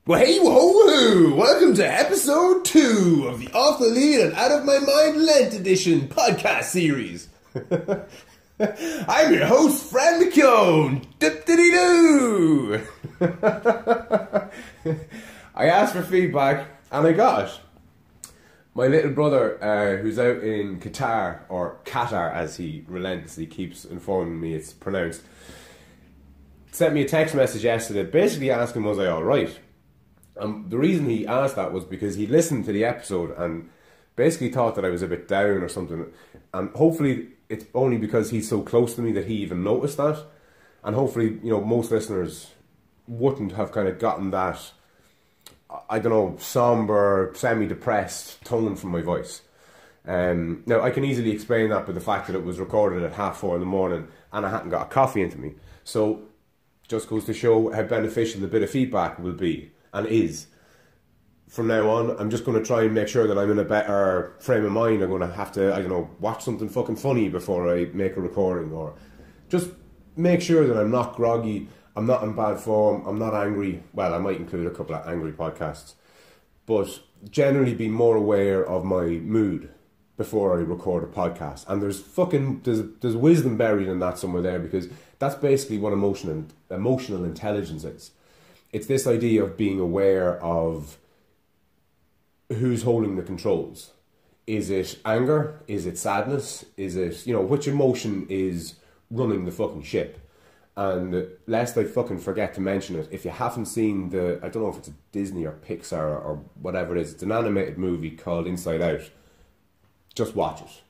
Well, hey, whoa, welcome to episode 2 of the Off the Lead and Out of My Mind Lent Edition podcast series. I'm your host, Fran McKeown. Dip-diddy-doo. I asked for feedback and I got it. My little brother, who's out in Qatar, or Qatar as he relentlessly keeps informing me it's pronounced, sent me a text message yesterday basically asking was I alright. The reason he asked that was because he listened to the episode and basically thought that I was a bit down or something. And hopefully it's only because he's so close to me that he even noticed that. And hopefully, you know, most listeners wouldn't have kind of gotten that, I don't know, somber, semi-depressed tone from my voice. Now, I can easily explain that by the fact that it was recorded at 4:30 in the morning and I hadn't got a coffee into me. So, just goes to show how beneficial a bit of feedback will be. And is. From now on, I'm just going to try and make sure that I'm in a better frame of mind. I'm going to have to, I don't know, watch something fucking funny before I make a recording, or just make sure that I'm not groggy, I'm not in bad form, I'm not angry. Well, I might include a couple of angry podcasts, but generally be more aware of my mood before I record a podcast. And there's wisdom buried in that somewhere there, because that's basically what emotional intelligence is. It's this idea of being aware of who's holding the controls. Is it anger? Is it sadness? Is it, you know, which emotion is running the fucking ship? And lest I fucking forget to mention it, if you haven't seen I don't know if it's a Disney or Pixar or whatever it is, it's an animated movie called Inside Out. Just watch it.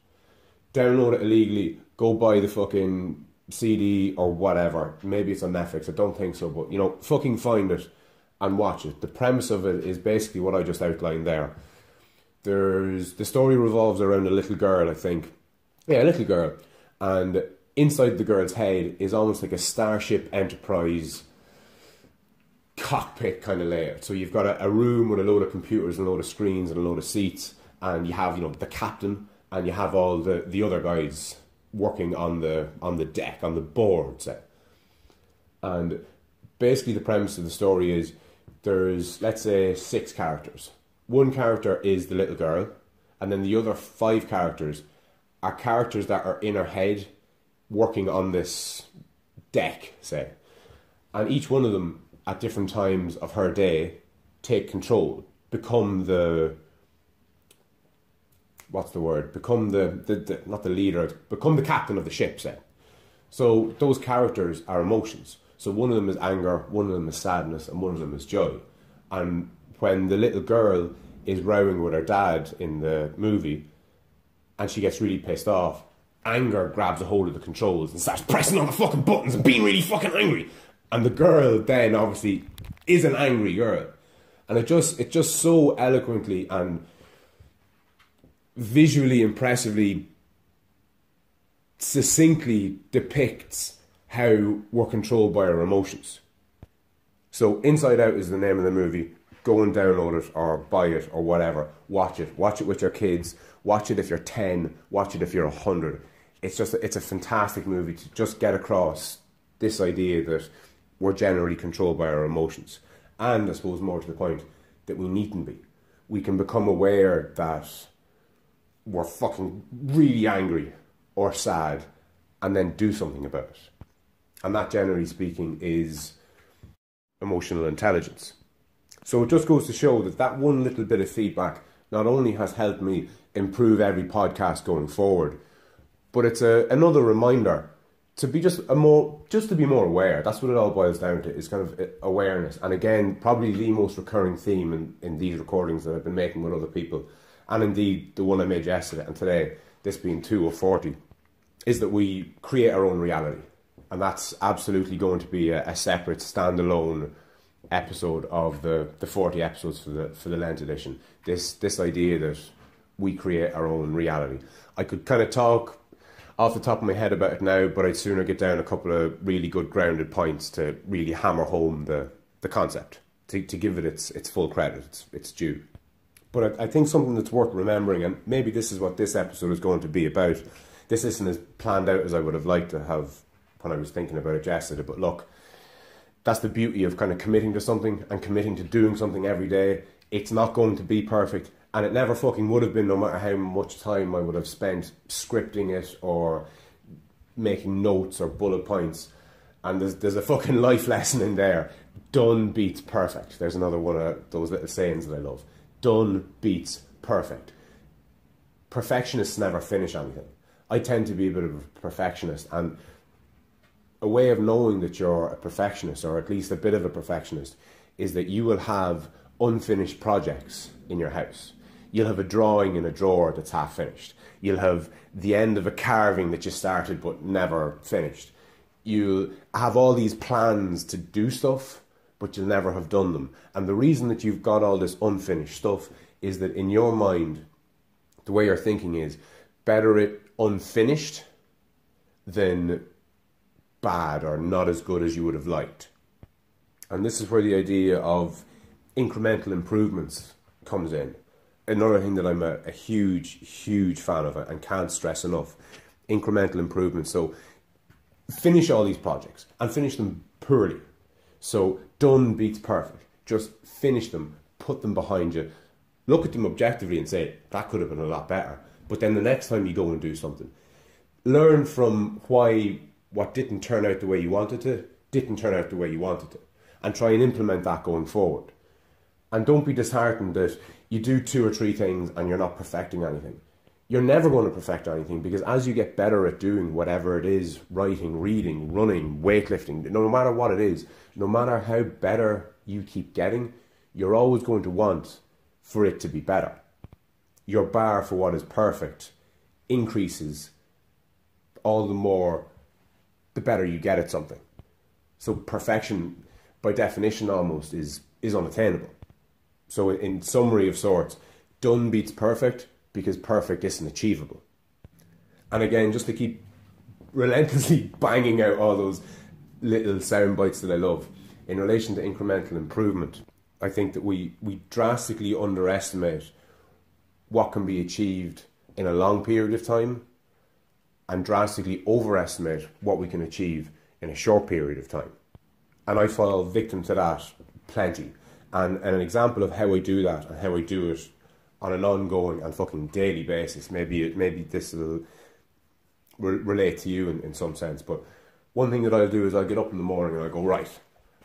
Download it illegally. Go buy the fucking CD or whatever. Maybe it's on Netflix, I don't think so, but you know, fucking find it and watch it. The premise of it is basically what I just outlined there. The story revolves around a little girl, I think. Yeah, a little girl. And inside the girl's head is almost like a Starship Enterprise cockpit kind of layout. So you've got a room with a load of computers and a load of screens and a load of seats, and you have, you know, the captain, and you have all the other guys working on the deck, on the board, say. And basically the premise of the story is there's, let's say, 6 characters. One character is the little girl, and then the other 5 characters are characters that are in her head working on this deck, say. And each one of them, at different times of her day, take control, become the... what's the word? Become the not the leader, become the captain of the ship, say. So those characters are emotions. So one of them is anger, one of them is sadness, and one of them is joy. And when the little girl is rowing with her dad in the movie, and she gets really pissed off, anger grabs a hold of the controls and starts pressing on the fucking buttons and being really fucking angry. And the girl then obviously is an angry girl. And it just so eloquently and visually impressively, succinctly depicts how we're controlled by our emotions. So Inside Out is the name of the movie. Go and download it or buy it or whatever. Watch it. Watch it with your kids. Watch it if you're 10. Watch it if you're 100. It's a fantastic movie to just get across this idea that we're generally controlled by our emotions. And I suppose more to the point, that we needn't be. We can become aware that we're fucking really angry or sad and then do something about it. And that, generally speaking, is emotional intelligence. So it just goes to show that one little bit of feedback not only has helped me improve every podcast going forward, but it's another reminder to be just to be more aware. That's what it all boils down to, is kind of awareness. And again, probably the most recurring theme in these recordings that I've been making with other people, and indeed the one I made yesterday and today, this being 2 of 40, is that we create our own reality. And that's absolutely going to be a separate standalone episode of the 40 episodes for the Lent edition. This idea that we create our own reality. I could kind of talk off the top of my head about it now, but I'd sooner get down a couple of really good grounded points to really hammer home the concept, to give it its full credit, its due. But I think something that's worth remembering, and maybe this is what this episode is going to be about. This isn't as planned out as I would have liked to have when I was thinking about it yesterday, but look, that's the beauty of kind of committing to something and committing to doing something every day. It's not going to be perfect, and it never fucking would have been, no matter how much time I would have spent scripting it or making notes or bullet points. And there's a fucking life lesson in there. Done beats perfect. There's another one of those little sayings that I love. Done beats perfect. Perfectionists never finish anything. I tend to be a bit of a perfectionist, and a way of knowing that you're a perfectionist, or at least a bit of a perfectionist, is that you will have unfinished projects in your house. You'll have a drawing in a drawer that's half finished. You'll have the end of a carving that you started but never finished. You'll have all these plans to do stuff, but you'll never have done them. And the reason that you've got all this unfinished stuff is that in your mind, the way you're thinking is better it unfinished than bad or not as good as you would have liked. And this is where the idea of incremental improvements comes in. Another thing that I'm a huge fan of and can't stress enough. Incremental improvements. So finish all these projects and finish them poorly. So done beats perfect. Just finish them, put them behind you, look at them objectively and say, that could have been a lot better. But then the next time you go and do something, learn from why what didn't turn out the way you wanted to, didn't turn out the way you wanted to, and try and implement that going forward. And don't be disheartened that you do 2 or 3 things and you're not perfecting anything. You're never going to perfect anything, because as you get better at doing whatever it is, writing, reading, running, weightlifting, no matter what it is, no matter how better you keep getting, you're always going to want for it to be better. Your bar for what is perfect increases all the more the better you get at something. So perfection, by definition almost, is unattainable. So in summary of sorts, done beats perfect, because perfect isn't achievable. And again, just to keep relentlessly banging out all those little sound bites that I love, in relation to incremental improvement, I think that we drastically underestimate what can be achieved in a long period of time, and drastically overestimate what we can achieve in a short period of time. And I fall victim to that plenty. And an example of how I do that, and how I do it on an ongoing and fucking daily basis, maybe this will relate to you in some sense, but one thing that I'll do is I'll get up in the morning and I'll go, right,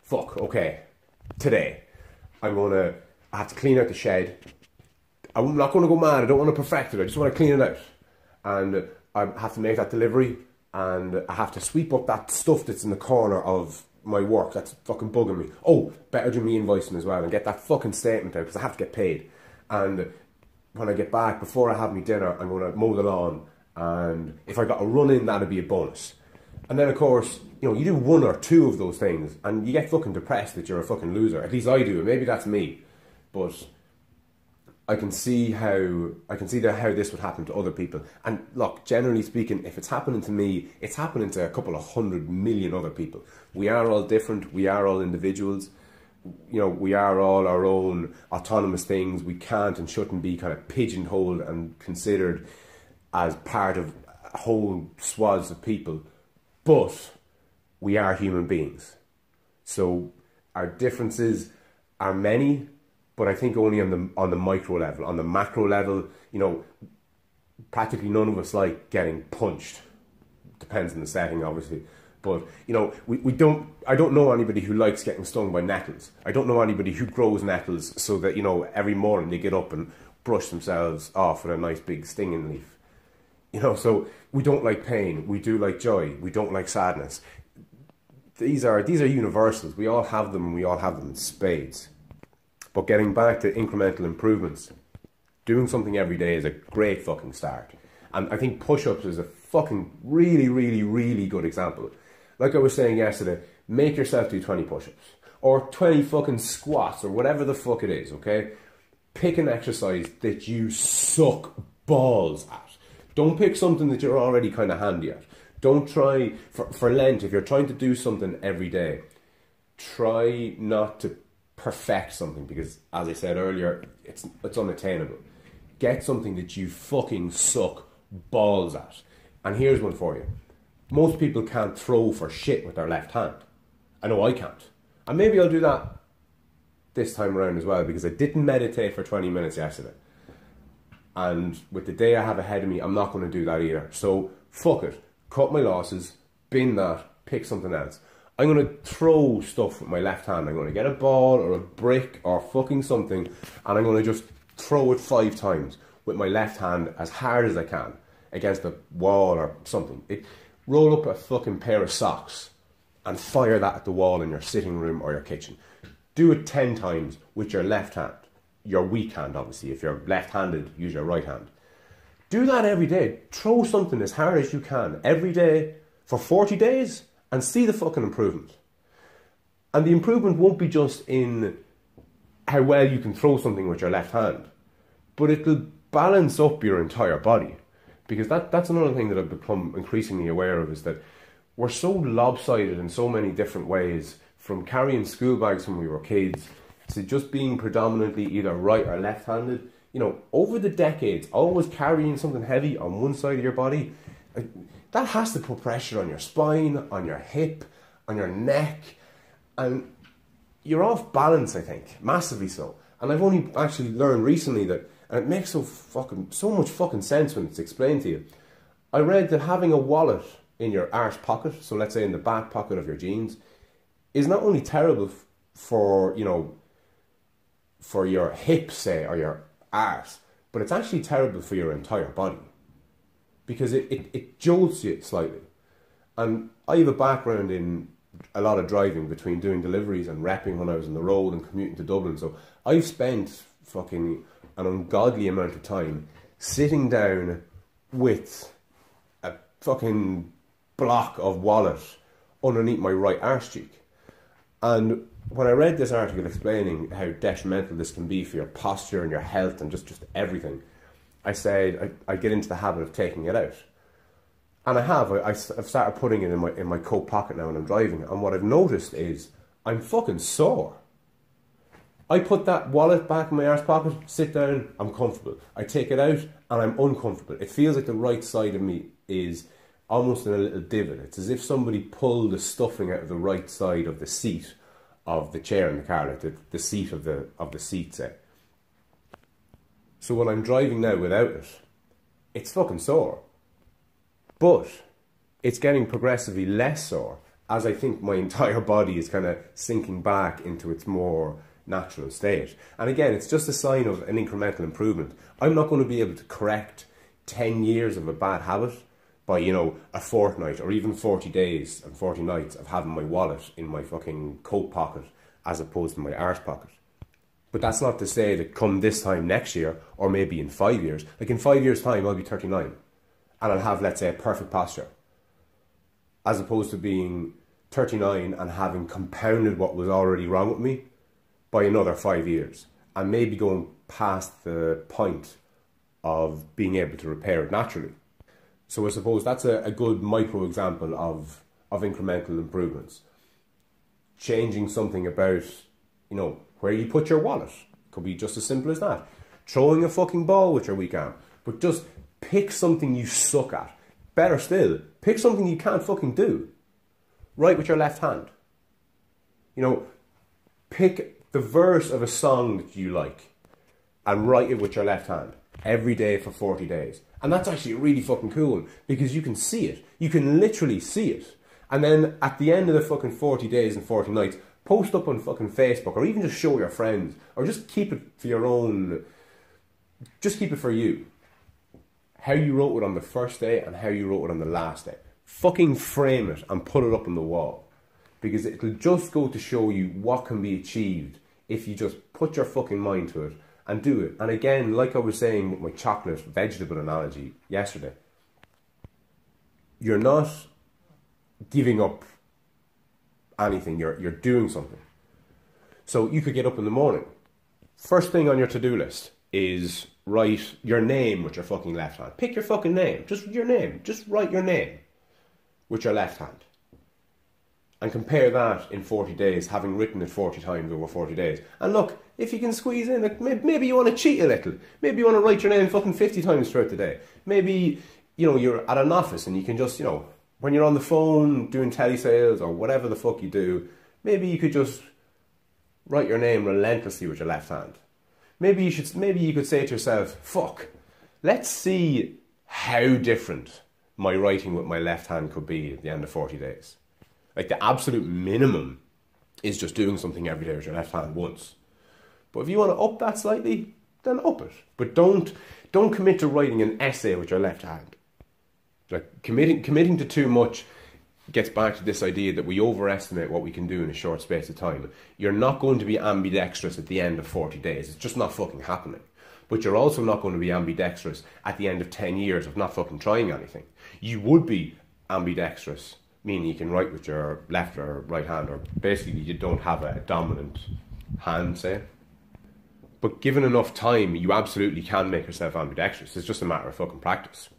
fuck, okay, today I have to clean out the shed. I'm not going to go mad, I don't want to perfect it, I just want to clean it out. And I have to make that delivery, and I have to sweep up that stuff that's in the corner of my work that's fucking bugging me. Oh, better do me invoicing as well and get that fucking statement out, because I have to get paid. And when I get back, before I have my dinner, I'm going to mow the lawn, and if I got a run in, that'd be a bonus. And then of course, you know, you do 1 or 2 of those things and you get fucking depressed that you're a fucking loser. At least I do. Maybe that's me, but I can see how this would happen to other people. And look, generally speaking, if it's happening to me, it's happening to a couple of 100 million other people. We are all different. We are all individuals. You know, we are all our own autonomous things. We can't and shouldn't be kind of pigeonholed and considered as part of whole swaths of people. But we are human beings. So our differences are many, but I think only on the micro level. On the macro level, you know, practically none of us like getting punched. Depends on the setting, obviously. But, you know, I don't know anybody who likes getting stung by nettles. I don't know anybody who grows nettles so that, you know, every morning they get up and brush themselves off with a nice big stinging leaf. You know, so we don't like pain. We do like joy. We don't like sadness. These are universals. We all have them, and we all have them in spades. But getting back to incremental improvements, doing something every day is a great fucking start. And I think push-ups is a fucking really good example. Like I was saying yesterday, make yourself do 20 push-ups. Or 20 fucking squats, or whatever the fuck it is, okay? Pick an exercise that you suck balls at. Don't pick something that you're already kind of handy at. Don't try, for Lent, if you're trying to do something every day, try not to perfect something, because, as I said earlier, it's unattainable. Get something that you fucking suck balls at. And here's one for you. Most people can't throw for shit with their left hand. I know I can't. And maybe I'll do that this time around as well, because I didn't meditate for 20 minutes yesterday. And with the day I have ahead of me, I'm not going to do that either. So, fuck it. Cut my losses, bin that, pick something else. I'm going to throw stuff with my left hand. I'm going to get a ball or a brick or fucking something, and I'm going to just throw it 5 times with my left hand as hard as I can against the wall or something. Roll up a fucking pair of socks and fire that at the wall in your sitting room or your kitchen. Do it 10 times with your left hand. Your weak hand, obviously. If you're left-handed, use your right hand. Do that every day. Throw something as hard as you can every day for 40 days and see the fucking improvement. And the improvement won't be just in how well you can throw something with your left hand, but it'll balance up your entire body. Because that's another thing that I've become increasingly aware of, is that we're so lopsided in so many different ways, from carrying school bags when we were kids to just being predominantly either right or left-handed. You know, over the decades, always carrying something heavy on one side of your body, that has to put pressure on your spine, on your hip, on your neck, and you're off balance, I think, massively so. And I've only actually learned recently that, and it makes so much fucking sense when it's explained to you. I read that having a wallet in your arse pocket, so let's say in the back pocket of your jeans, is not only terrible for, you know, for your hips, say, or your arse, but it's actually terrible for your entire body, because it jolts you slightly. And I have a background in a lot of driving, between doing deliveries and repping when I was on the road and commuting to Dublin. So I've spent fucking an ungodly amount of time sitting down with a fucking block of wallet underneath my right arse cheek. And when I read this article explaining how detrimental this can be for your posture and your health and just everything, I said I'd get into the habit of taking it out. And I have. I've started putting it in my coat pocket now when I'm driving. And what I've noticed is I'm fucking sore. I put that wallet back in my arse pocket, sit down, I'm comfortable. I take it out and I'm uncomfortable. It feels like the right side of me is almost in a little divot. It's as if somebody pulled the stuffing out of the right side of the seat of the chair in the car, like the seat of the seat, say. So when I'm driving now without it, it's fucking sore. But it's getting progressively less sore as I think my entire body is kind of sinking back into its more natural state. And again, it's just a sign of an incremental improvement. I'm not going to be able to correct 10 years of a bad habit by, you know, a fortnight or even 40 days and 40 nights of having my wallet in my fucking coat pocket as opposed to my arse pocket. But that's not to say that come this time next year, or maybe in 5 years, like in 5 years' time I'll be 39 and I'll have, let's say, a perfect posture, as opposed to being 39 and having compounded what was already wrong with me by another 5 years, and maybe going past the point of being able to repair it naturally. So I suppose that's a good micro example of incremental improvements. Changing something about, you know, where you put your wallet. Could be just as simple as that. Throwing a fucking ball with your weak arm. But just pick something you suck at. Better still, pick something you can't fucking do. Write with your left hand. You know, pick the verse of a song that you like and write it with your left hand every day for 40 days. And that's actually really fucking cool, because you can see it. You can literally see it. And then at the end of the fucking 40 days and 40 nights, post up on fucking Facebook, or even just show your friends, or just keep it for your own, just keep it for you. How you wrote it on the first day and how you wrote it on the last day. Fucking frame it and put it up on the wall, because it'll just go to show you what can be achieved if you just put your fucking mind to it and do it. And again, like I was saying with my chocolate vegetable analogy yesterday, you're not giving up anything, you're doing something. So you could get up in the morning. First thing on your to-do list is write your name with your fucking left hand. Pick your fucking name, just your name. Just write your name with your left hand. And compare that in 40 days, having written it 40 times over 40 days. And look, if you can squeeze in, like, maybe you want to cheat a little. Maybe you want to write your name fucking 50 times throughout the day. Maybe, you know, you're at an office and you can just, you know, when you're on the phone doing telesales or whatever the fuck you do, maybe you could just write your name relentlessly with your left hand. Maybe you could say to yourself, fuck, let's see how different my writing with my left hand could be at the end of 40 days. Like the absolute minimum is just doing something every day with your left hand once. But if you want to up that slightly, then up it. But don't commit to writing an essay with your left hand. Like committing to too much gets back to this idea that we overestimate what we can do in a short space of time. You're not going to be ambidextrous at the end of 40 days. It's just not fucking happening. But you're also not going to be ambidextrous at the end of 10 years of not fucking trying anything. You would be ambidextrous, meaning you can write with your left or right hand, or basically you don't have a dominant hand, say. But given enough time, you absolutely can make yourself ambidextrous. It's just a matter of fucking practice.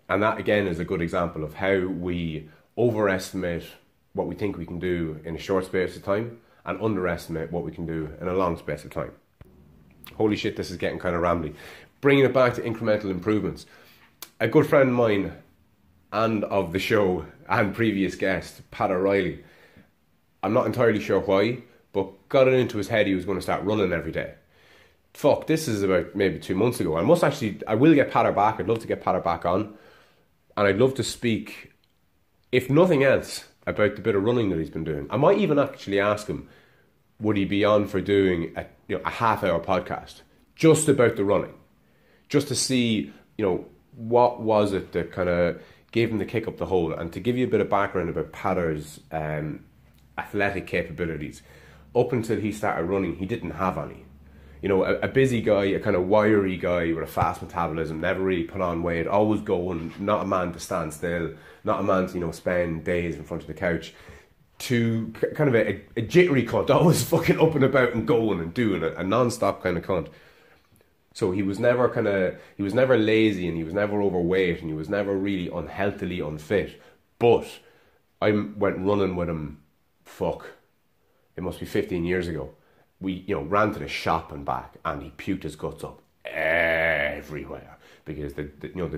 And that, again, is a good example of how we overestimate what we think we can do in a short space of time and underestimate what we can do in a long space of time. Holy shit, this is getting kind of rambly. Bringing it back to incremental improvements. A good friend of mine and of the show and previous guest, Pat O'Reilly, I'm not entirely sure why, but got it into his head he was going to start running every day. Fuck, this is about maybe 2 months ago. I will get Patter back. I'd love to get Patter back on. And I'd love to speak, if nothing else, about the bit of running that he's been doing. I might even actually ask him, would he be on for doing a half-hour podcast just about the running? Just to see, what was it that kind of gave him the kick up the hole, and to give you a bit of background about Patter's athletic capabilities. Up until he started running, he didn't have any. A busy guy, a kind of wiry guy with a fast metabolism, never really put on weight, always going, not a man to stand still, not a man to, spend days in front of the couch, to kind of a jittery cunt, always fucking up and about and going and doing it, a non-stop kind of cunt. So he was never lazy, and he was never overweight, and he was never really unhealthily unfit. But I went running with him, it must be 15 years ago. We, ran to the shop and back, and he puked his guts up everywhere because the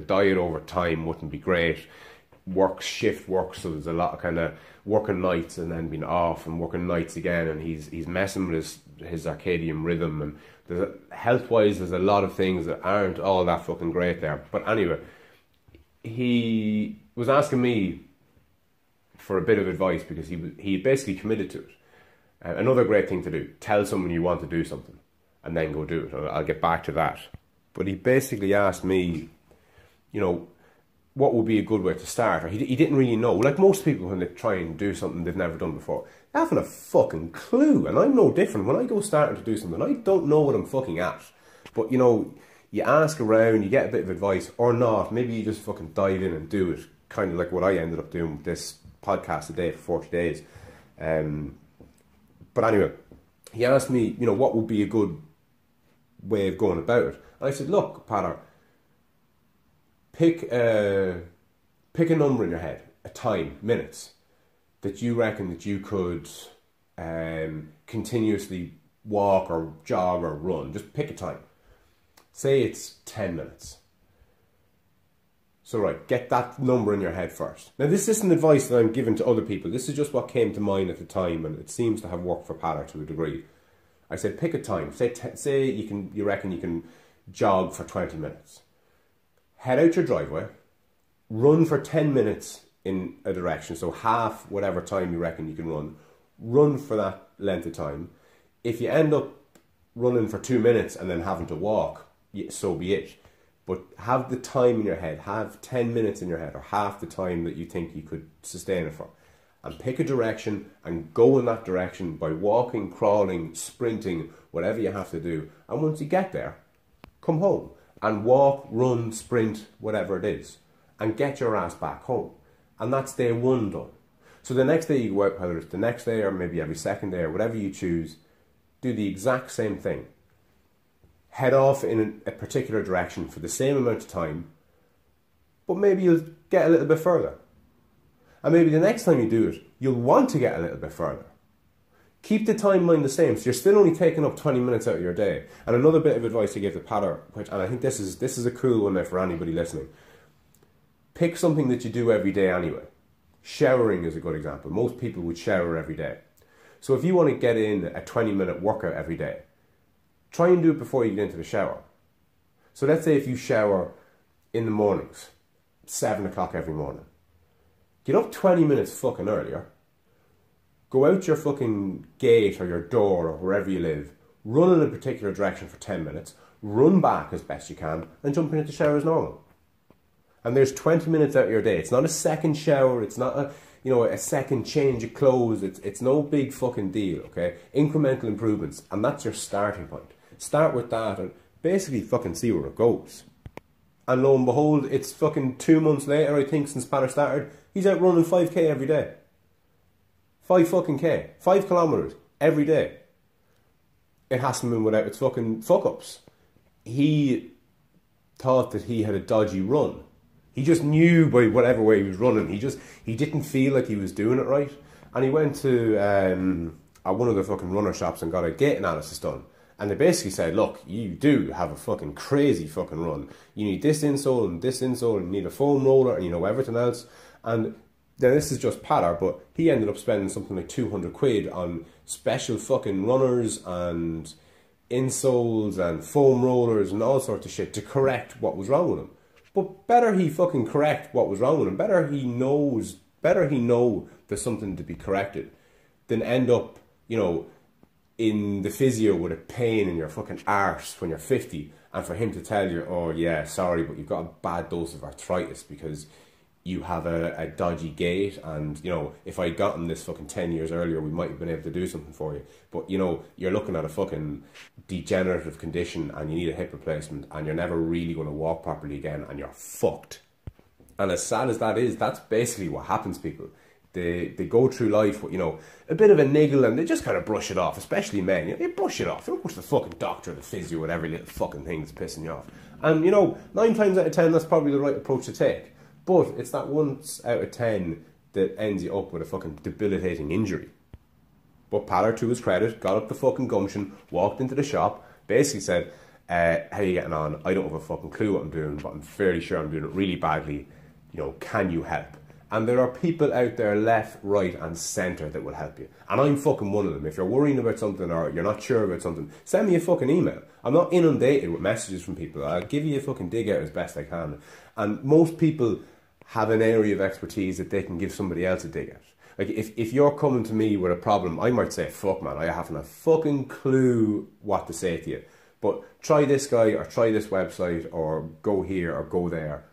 diet over time wouldn't be great. Shift work, so there's a lot of kind of working nights and then being off and working nights again, and he's messing with his circadian rhythm, and health-wise there's a lot of things that aren't all that fucking great there. But anyway, he was asking me for a bit of advice because he basically committed to it. Another great thing to do, tell someone you want to do something and then go do it. I'll get back to that. But he basically asked me, what would be a good way to start? Or he didn't really know. Like most people, when they try and do something they've never done before, they haven't a fucking clue. And I'm no different. When I go starting to do something, I don't know what I'm fucking at. But, you ask around, you get a bit of advice, or not. Maybe you just fucking dive in and do it. Kind of like what I ended up doing with this podcast a day for 40 days. But anyway, he asked me, what would be a good way of going about it. And I said, look, Patter, pick a number in your head, a time, minutes, that you reckon that you could continuously walk or jog or run. Just pick a time. Say it's 10 minutes. So right, get that number in your head first. Now this isn't advice that I'm giving to other people. This is just what came to mind at the time, and it seems to have worked for Patter to a degree. I said pick a time. Say you reckon you can jog for 20 minutes. Head out your driveway, run for 10 minutes in a direction, so half whatever time you reckon you can run. Run for that length of time. If you end up running for 2 minutes and then having to walk, so be it. But have the time in your head, have 10 minutes in your head, or half the time that you think you could sustain it for. And pick a direction and go in that direction by walking, crawling, sprinting, whatever you have to do. And once you get there, come home and walk, run, sprint, whatever it is, and get your ass back home. And that's day one done. So the next day you go out, whether it's the next day or maybe every second day or whatever you choose, do the exact same thing. Head off in a particular direction for the same amount of time, but maybe you'll get a little bit further. And maybe the next time you do it, you'll want to get a little bit further. Keep the timeline the same, so you're still only taking up 20 minutes out of your day. And another bit of advice to give to Patter, and I think this is a cool one there for anybody listening. Pick something that you do every day anyway. Showering is a good example. Most people would shower every day. So if you want to get in a 20-minute workout every day, try and do it before you get into the shower. So let's say if you shower in the mornings, 7 o'clock every morning, get up 20 minutes fucking earlier, go out your fucking gate or your door or wherever you live, run in a particular direction for 10 minutes, run back as best you can, and jump into the shower as normal. And there's 20 minutes out of your day. It's not a second shower, it's not a second change of clothes, it's no big fucking deal, okay? Incremental improvements, and that's your starting point. Start with that and basically fucking see where it goes. And lo and behold, it's fucking 2 months later, I think, since Patter started, he's out running 5k every day. 5 fucking k. 5 kilometres every day. It hasn't been without its fucking fuck-ups. He thought that he had a dodgy run. He just knew by whatever way he was running. He didn't feel like he was doing it right. And he went to one of the fucking runner shops and got a gait analysis done. And they basically said, look, you do have a fucking crazy fucking run. You need this insole and you need a foam roller and everything else. And then this is just Patter, but he ended up spending something like 200 quid on special fucking runners and insoles and foam rollers and all sorts of shit to correct what was wrong with him. But better he fucking correct what was wrong with him. Better he know there's something to be corrected than end up, in the physio with a pain in your fucking arse when you're 50, and for him to tell you, oh yeah, sorry, but you've got a bad dose of arthritis because you have a dodgy gait, and if I'd gotten this fucking 10 years earlier, we might have been able to do something for you. But you're looking at a fucking degenerative condition and you need a hip replacement and you're never really going to walk properly again and you're fucked. And as sad as that is, that's basically what happens, people. They go through life with, a bit of a niggle and they just kind of brush it off, especially men. They brush it off. They don't go to the fucking doctor or the physio with every little fucking thing that's pissing you off. And, 9 times out of 10, that's probably the right approach to take. But it's that once out of 10 that ends you up with a fucking debilitating injury. But Patter, to his credit, got up the fucking gumption, walked into the shop, basically said, how are you getting on? I don't have a fucking clue what I'm doing, but I'm fairly sure I'm doing it really badly. Can you help? And there are people out there left, right and centre that will help you. And I'm fucking one of them. If you're worrying about something or you're not sure about something, send me a fucking email. I'm not inundated with messages from people. I'll give you a fucking dig out as best I can. And most people have an area of expertise that they can give somebody else a dig at. Like, if you're coming to me with a problem, I might say, fuck man, I haven't a fucking clue what to say to you. But try this guy or try this website or go here or go there.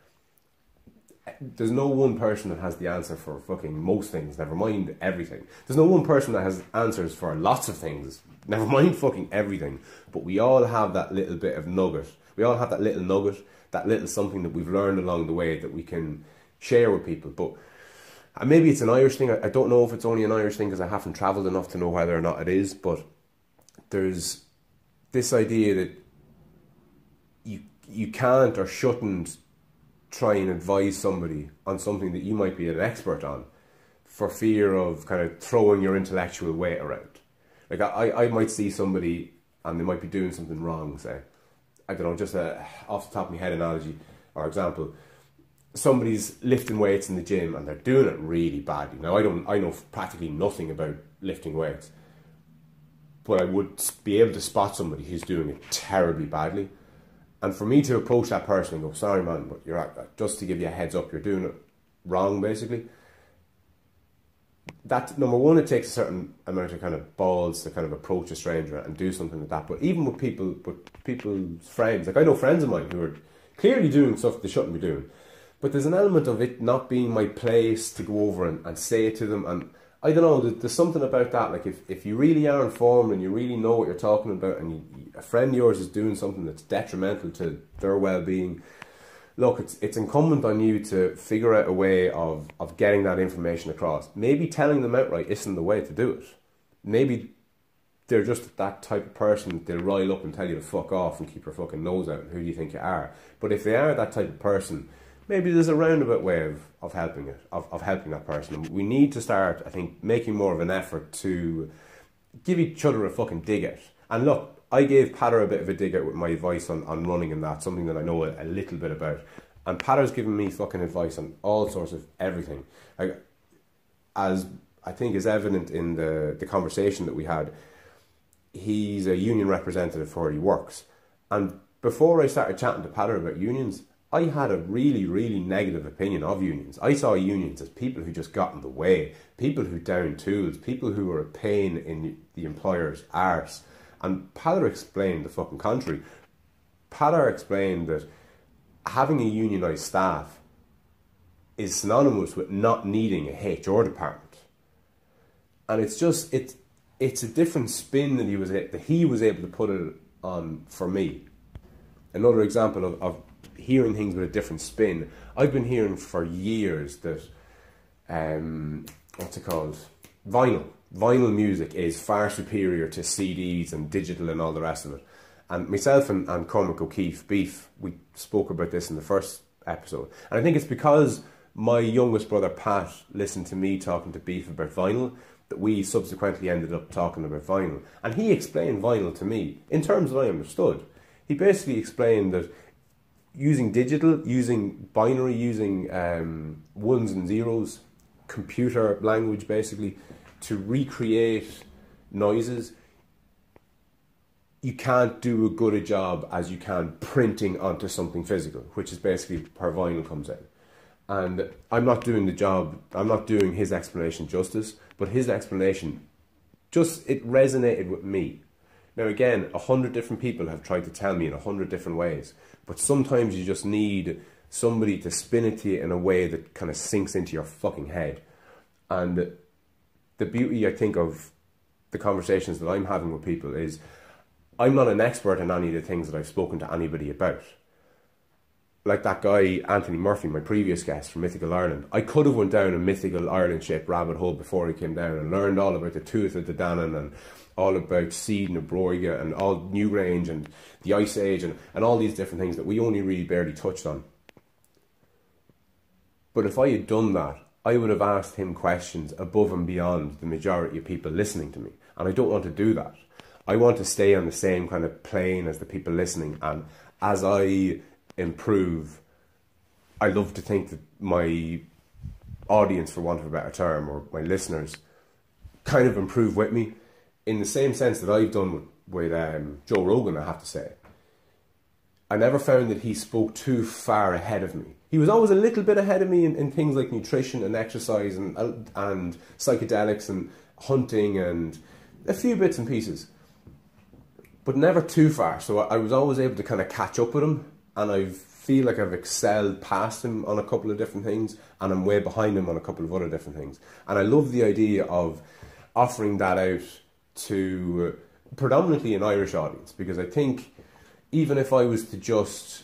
There's no one person that has the answer for fucking most things, never mind everything. There's no one person that has answers for lots of things, never mind fucking everything. But we all have that little bit of nugget. We all have that little nugget, that little something that we've learned along the way that we can share with people. But and maybe it's an Irish thing. I don't know if it's only an Irish thing because I haven't travelled enough to know whether or not it is. But there's this idea that you can't or shouldn't try and advise somebody on something that you might be an expert on for fear of kind of throwing your intellectual weight around. Like I might see somebody and they might be doing something wrong, say, I don't know, just off the top of my head analogy or example, somebody's lifting weights in the gym and they're doing it really badly. Now I know practically nothing about lifting weights, but I would be able to spot somebody who's doing it terribly badly. And for me to approach that person and go, sorry man, but just to give you a heads up, you're doing it wrong, basically. That, number one, it takes a certain amount of kind of balls to kind of approach a stranger and do something like that. But even with people's friends, like I know friends of mine who are clearly doing stuff they shouldn't be doing. But there's an element of it not being my place to go over and say it to them. And I don't know, there's something about that. Like if you really are informed and you really know what you're talking about and a friend of yours is doing something that's detrimental to their well-being, look, it's incumbent on you to figure out a way of getting that information across. Maybe telling them outright isn't the way to do it. Maybe they're just that type of person, they'll rile up and tell you to fuck off and keep your fucking nose out. Who do you think you are? But if they are that type of person, maybe there's a roundabout way of helping it, of helping that person. And we need to start, I think, making more of an effort to give each other a fucking dig out. And look, I gave Patter a bit of a dig out with my advice on running and that, something that I know a little bit about. And Patter's given me fucking advice on all sorts of everything. Like, as I think is evident in the conversation that we had. He's a union representative for where he works. And before I started chatting to Patter about unions, I had a really, really negative opinion of unions. I saw unions as people who just got in the way, people who downed tools, people who were a pain in the employer's arse. And Patter explained the fucking contrary. Patter explained that having a unionised staff is synonymous with not needing a HR department. And it's just, it's a different spin that he was able to put it on for me. Another example of hearing things with a different spin. I've been hearing for years that, what's it called? Vinyl. Vinyl music is far superior to CDs and digital and all the rest of it. And myself and Cormac O'Keefe, Beef, we spoke about this in the first episode. And I think it's because my youngest brother Pat listened to me talking to Beef about vinyl that we subsequently ended up talking about vinyl. And he explained vinyl to me in terms that I understood. He basically explained that using digital, using binary, using ones and zeros, computer language basically, to recreate noises, you can't do as good a job as you can printing onto something physical, which is basically where vinyl comes in. And I'm not doing the job, I'm not doing his explanation justice, but his explanation, it resonated with me. Now again, 100 different people have tried to tell me in 100 different ways, but sometimes you just need somebody to spin it to you in a way that kind of sinks into your fucking head. And the beauty, I think, of the conversations that I'm having with people is I'm not an expert in any of the things that I've spoken to anybody about. Like that guy, Anthony Murphy, my previous guest from Mythical Ireland. I could have went down a Mythical Ireland-shaped rabbit hole before he came down and learned all about the Tuatha De Danann and all about Seed and Broiga and all Newgrange and the Ice Age and all these different things that we only really barely touched on. But if I had done that, I would have asked him questions above and beyond the majority of people listening to me. And I don't want to do that. I want to stay on the same kind of plane as the people listening. And as I improve, I love to think that my audience, for want of a better term, or my listeners, kind of improve with me in the same sense that I've done with Joe Rogan, I have to say. I never found that he spoke too far ahead of me. He was always a little bit ahead of me in things like nutrition and exercise and psychedelics and hunting and a few bits and pieces, but never too far. So I was always able to kind of catch up with him, and I feel like I've excelled past him on a couple of different things, and I'm way behind him on a couple of other different things. And I love the idea of offering that out to predominantly an Irish audience, because I think even if I was to just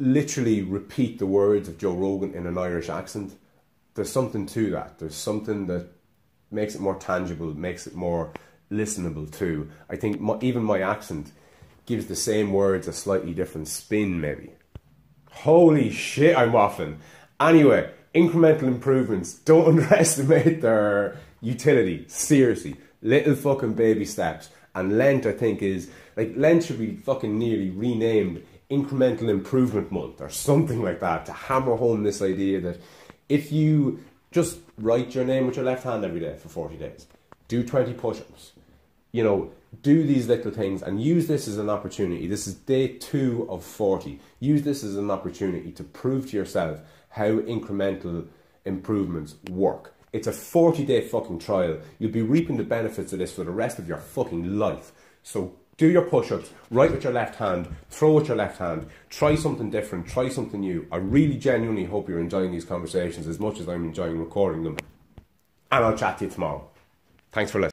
literally repeat the words of Joe Rogan in an Irish accent, there's something to that. There's something that makes it more tangible, makes it more listenable too. I think even my accent gives the same words a slightly different spin, maybe. Holy shit, I'm waffling. Anyway, incremental improvements. Don't underestimate their utility. Seriously. Little fucking baby steps. And Lent, I think, is... like, Lent should be fucking nearly renamed Incremental Improvement Month or something like that, to hammer home this idea that if you just write your name with your left hand every day for 40 days, do 20 push-ups, you know, do these little things and use this as an opportunity. This is day 2 of 40. Use this as an opportunity to prove to yourself how incremental improvements work. It's a 40-day fucking trial. You'll be reaping the benefits of this for the rest of your fucking life. So do your push-ups, write with your left hand, throw with your left hand, try something different, try something new. I really genuinely hope you're enjoying these conversations as much as I'm enjoying recording them. And I'll chat to you tomorrow. Thanks for listening.